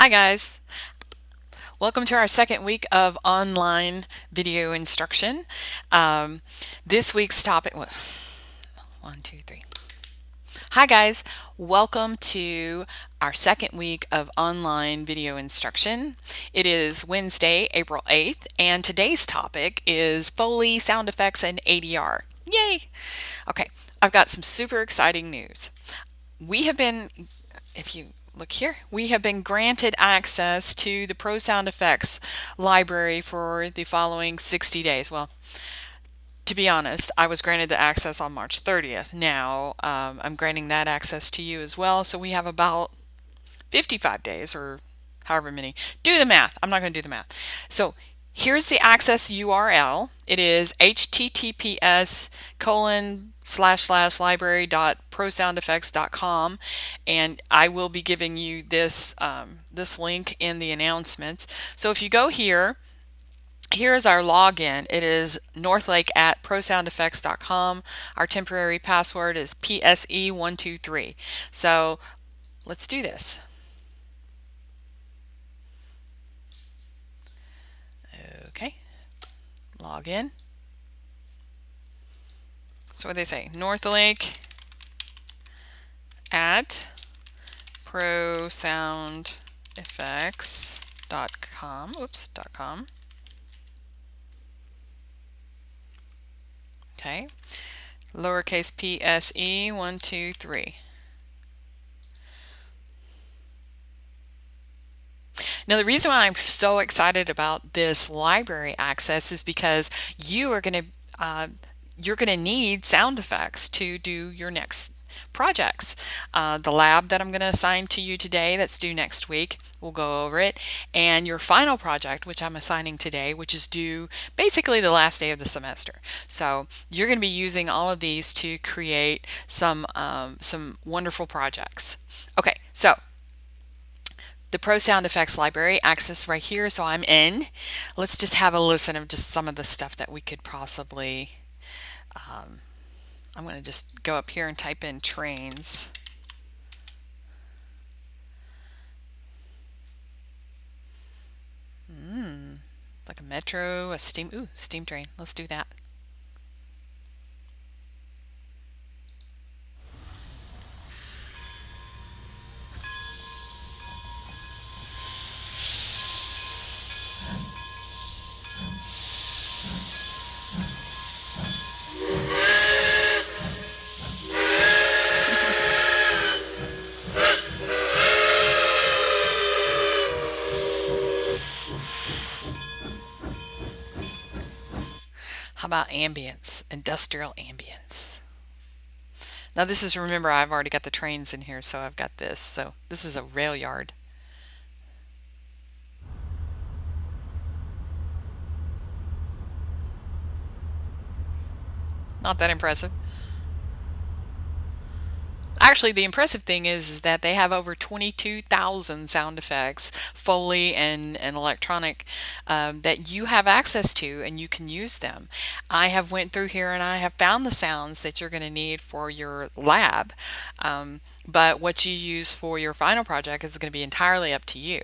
Hi guys, welcome to our second week of online video instruction. Um, this week's topic, one, two, three. Hi guys, welcome to our second week of online video instruction. It is Wednesday, April 8th, and today's topic is Foley, sound effects, and ADR. Yay! Okay, I've got some super exciting news. We have been, if you look here, we have been granted access to the Pro Sound Effects library for the following 60 days. Well, to be honest, I was granted the access on March 30th. Now I'm granting that access to you as well. So we have about 55 days or however many. Do the math. I'm not going to do the math. So here's the access URL. It is https://library.prosoundeffects.com, and I will be giving you this this link in the announcements. So if you go here, here's our login. It is northlake@prosoundeffects.com. Our temporary password is PSE123. So let's do this. Okay, log in. So what they say, Northlake at prosoundeffects.com. .com. Okay, lowercase PSE123. Now, the reason why I'm so excited about this library access is because you're going to need sound effects to do your next projects. The lab that I'm going to assign to you today, that's due next week, we'll go over it, and your final project, which I'm assigning today, which is due basically the last day of the semester. So you're going to be using all of these to create some wonderful projects. Okay, so the Pro Sound Effects library access right here, so I'm in. Let's just have a listen of just some of the stuff that we could possibly, I'm going to just go up here and type in trains. Like a metro, a steam train. Let's do that. How about ambience, industrial ambience? Now this is, remember, I've already got the trains in here, so I've got this. So this is a rail yard. Not that impressive. Actually, the impressive thing is that they have over 22,000 sound effects, Foley and electronic, that you have access to, and you can use them. I have went through here and I have found the sounds that you're going to need for your lab, but what you use for your final project is going to be entirely up to you.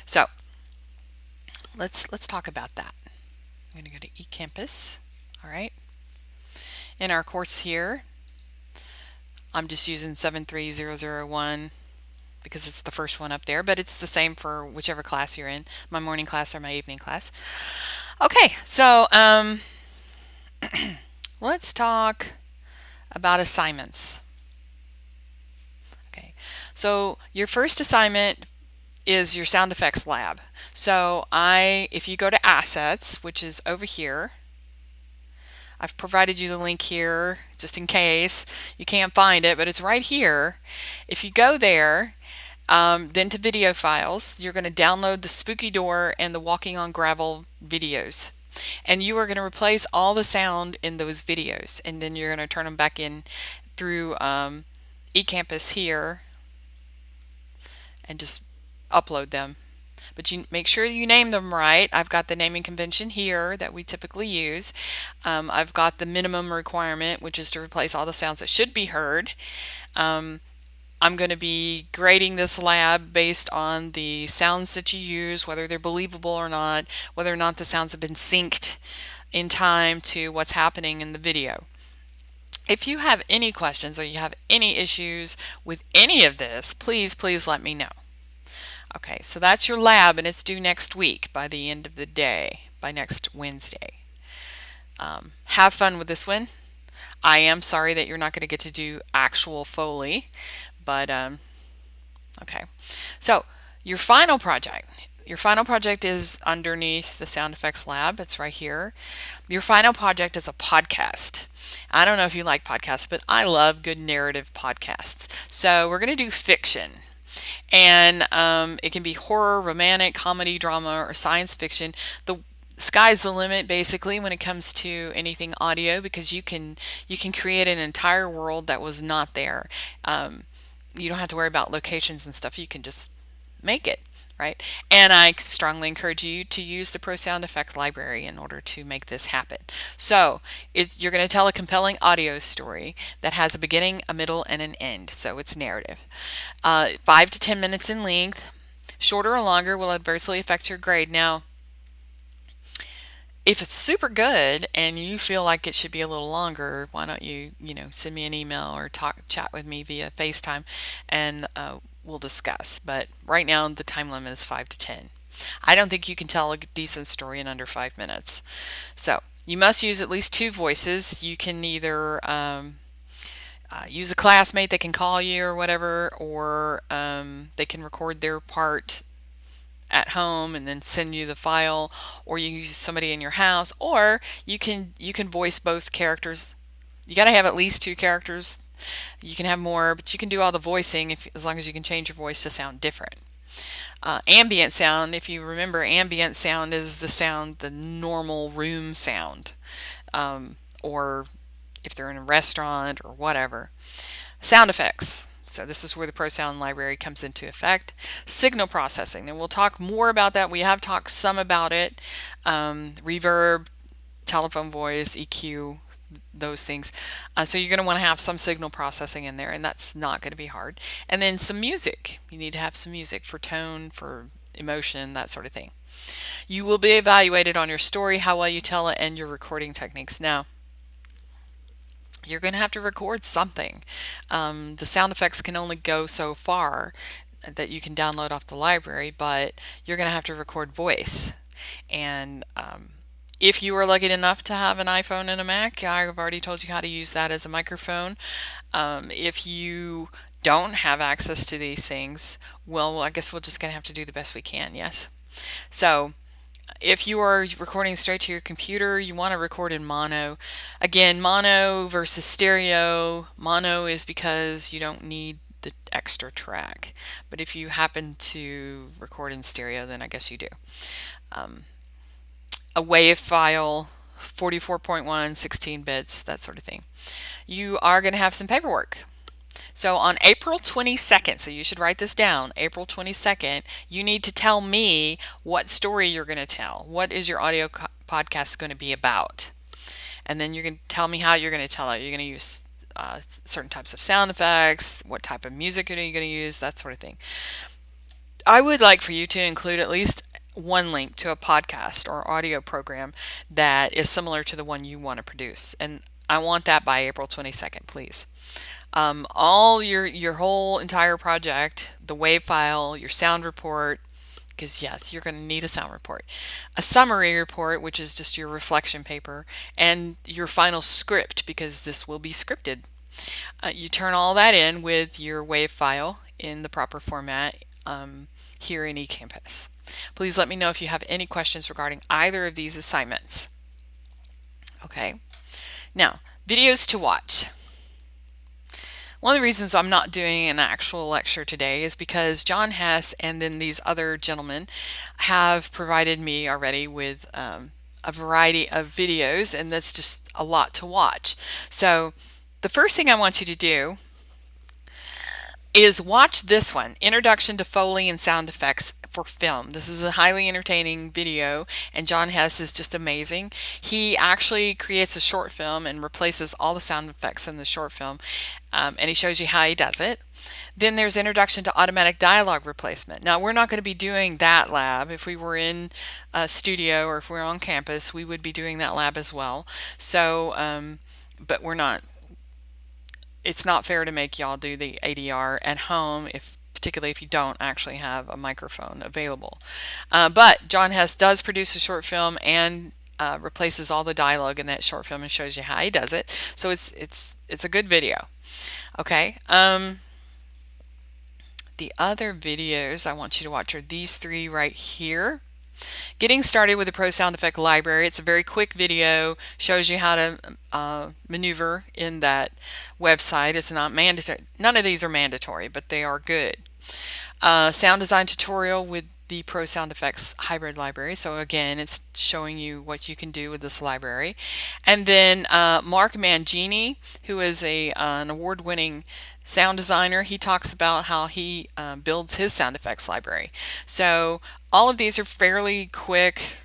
So let's talk about that. I'm going to go to eCampus. All right. In our course here, I'm just using 73001 because it's the first one up there, but it's the same for whichever class you're in, my morning class or my evening class. Okay, so let's talk about assignments. Okay, so your first assignment is your sound effects lab. So if you go to assets, which is over here, I've provided you the link here just in case you can't find it, but it's right here. If you go there, then to video files, you're going to download the Spooky Door and the Walking on Gravel videos. And you are going to replace all the sound in those videos, and then you're going to turn them back in through eCampus here and just upload them. But you make sure you name them right. I've got the naming convention here that we typically use. I've got the minimum requirement, which is to replace all the sounds that should be heard. I'm going to be grading this lab based on the sounds that you use, whether they're believable or not, whether or not the sounds have been synced in time to what's happening in the video. If you have any questions or you have any issues with any of this, please let me know. Okay, so that's your lab, and it's due next week by the end of the day, by next Wednesday. Have fun with this one. I am sorry that you're not going to get to do actual Foley, but okay. So your final project is underneath the sound effects lab. It's right here. Your final project is a podcast. I don't know if you like podcasts, but I love good narrative podcasts. So we're going to do fiction. And it can be horror, romantic, comedy, drama, or science fiction. The sky's the limit basically when it comes to anything audio, because you can create an entire world that was not there. You don't have to worry about locations and stuff. You can just make it, right? And I strongly encourage you to use the Pro Sound Effects library in order to make this happen. So you're going to tell a compelling audio story that has a beginning, a middle, and an end. So it's narrative. 5 to 10 minutes in length. Shorter or longer will adversely affect your grade. Now, if it's super good and you feel like it should be a little longer, why don't you send me an email or chat with me via FaceTime, and we'll discuss. But right now the time limit is 5 to 10. I don't think you can tell a decent story in under 5 minutes. So you must use at least 2 voices. You can either use a classmate that can call you or whatever, or they can record their part at home and then send you the file, or you use somebody in your house, or you can voice both characters. You got to have at least 2 characters. You can have more, but you can do all the voicing as long as you can change your voice to sound different. Ambient sound, if you remember, ambient sound is the normal room sound, or if they're in a restaurant or whatever. Sound effects. So this is where the Pro Sound library comes into effect. Signal processing, and we'll talk more about that. We have talked some about it. Reverb, telephone voice, EQ, those things. So you're going to want to have some signal processing in there, and that's not going to be hard. And then some music. You need to have some music for tone, for emotion, that sort of thing. You will be evaluated on your story, how well you tell it, and your recording techniques. Now, you're going to have to record something. The sound effects can only go so far that you can download off the library, but you're going to have to record voice. And if you are lucky enough to have an iPhone and a Mac, I've already told you how to use that as a microphone. If you don't have access to these things, well, I guess we're just going to have to do the best we can, yes? So if you are recording straight to your computer, you want to record in mono. Again, mono versus stereo. Mono is because you don't need the extra track. But if you happen to record in stereo, then I guess you do. A WAV file, 44.1, 16 bits, that sort of thing. You are going to have some paperwork. So on April 22nd, so you should write this down, April 22nd, you need to tell me what story you're going to tell. What is your audio podcast going to be about? And then you're going to tell me how you're going to tell it. You're going to use certain types of sound effects, what type of music are you going to use, that sort of thing. I would like for you to include at least one link to a podcast or audio program that is similar to the one you want to produce. And I want that by April 22nd, please. All your whole entire project, the WAV file, your sound report, because yes, you're going to need a sound report, a summary report, which is just your reflection paper, and your final script, because this will be scripted. You turn all that in with your WAV file in the proper format here in eCampus. Please let me know if you have any questions regarding either of these assignments. Okay, now videos to watch. One of the reasons I'm not doing an actual lecture today is because John Hess and then these other gentlemen have provided me already with a variety of videos, and that's just a lot to watch. So the first thing I want you to do is watch this one, Introduction to Foley and Sound Effects for Film. This is a highly entertaining video, and John Hess is just amazing. He actually creates a short film and replaces all the sound effects in the short film, and he shows you how he does it. Then there's Introduction to Automatic Dialogue Replacement. Now, we're not going to be doing that lab. If we were in a studio or if we're on campus, we would be doing that lab as well. So, but we're not. It's not fair to make y'all do the ADR at home, particularly if you don't actually have a microphone available. But John Hess does produce a short film and replaces all the dialogue in that short film and shows you how he does it. So it's a good video. Okay. The other videos I want you to watch are these three right here. Getting started with the Pro Sound Effect Library. It's a very quick video, shows you how to maneuver in that website. It's not mandatory. None of these are mandatory, but they are good. Sound design tutorial with the Pro Sound Effects Hybrid Library. So again, it's showing you what you can do with this library. And then Mark Mangini, who is an award-winning sound designer, he talks about how he builds his sound effects library. So all of these are fairly quick,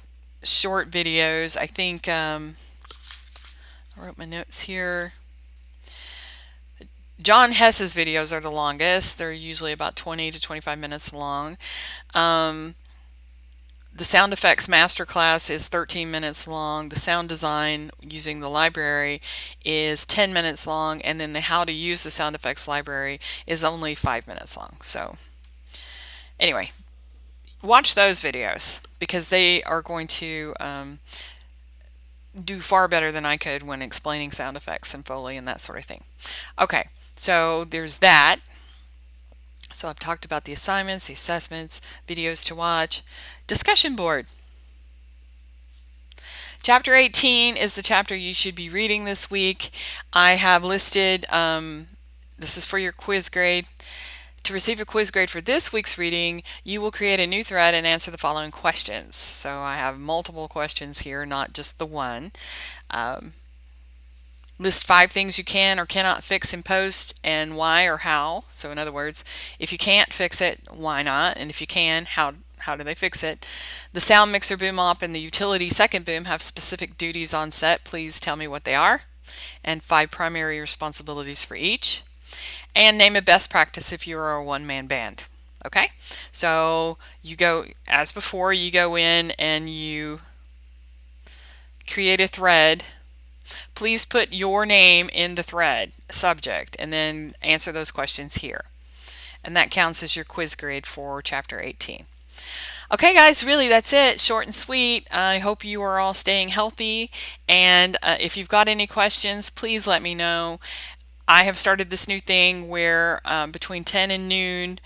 short videos. I think I wrote my notes here. John Hess's videos are the longest. They're usually about 20 to 25 minutes long. The sound effects masterclass is 13 minutes long. The sound design using the library is 10 minutes long. And then the how to use the sound effects library is only 5 minutes long. So anyway, watch those videos because they are going to do far better than I could when explaining sound effects and Foley and that sort of thing. Okay, so there's that. So I've talked about the assignments, the assessments, videos to watch, discussion board. Chapter 18 is the chapter you should be reading this week. I have listed, this is for your quiz grade. To receive a quiz grade for this week's reading, you will create a new thread and answer the following questions. So I have multiple questions here, not just the one. List 5 things you can or cannot fix in post and why or how. So in other words, if you can't fix it, why not? And if you can, how do they fix it? The sound mixer boom op and the utility second boom have specific duties on set. Please tell me what they are. And 5 primary responsibilities for each. And name a best practice if you are a one-man band. Okay, so you go, as before, you go in and you create a thread. Please put your name in the thread, subject, and then answer those questions here. And that counts as your quiz grade for Chapter 18. Okay, guys, really, that's it. Short and sweet. I hope you are all staying healthy. And if you've got any questions, please let me know. I have started this new thing where between 10 and noon,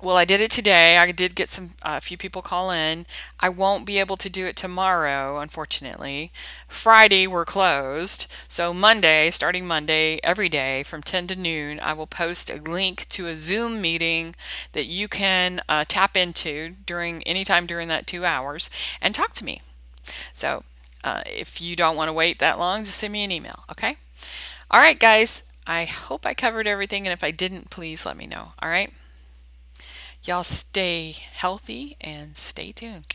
well, I did it today. I did get a few people call in. I won't be able to do it tomorrow, unfortunately. Friday, we're closed. So Monday, starting Monday, every day from 10 to noon, I will post a link to a Zoom meeting that you can tap into anytime during that 2 hours and talk to me. So if you don't want to wait that long, just send me an email, okay? All right, guys. I hope I covered everything, and if I didn't, please let me know, all right? Y'all stay healthy and stay tuned.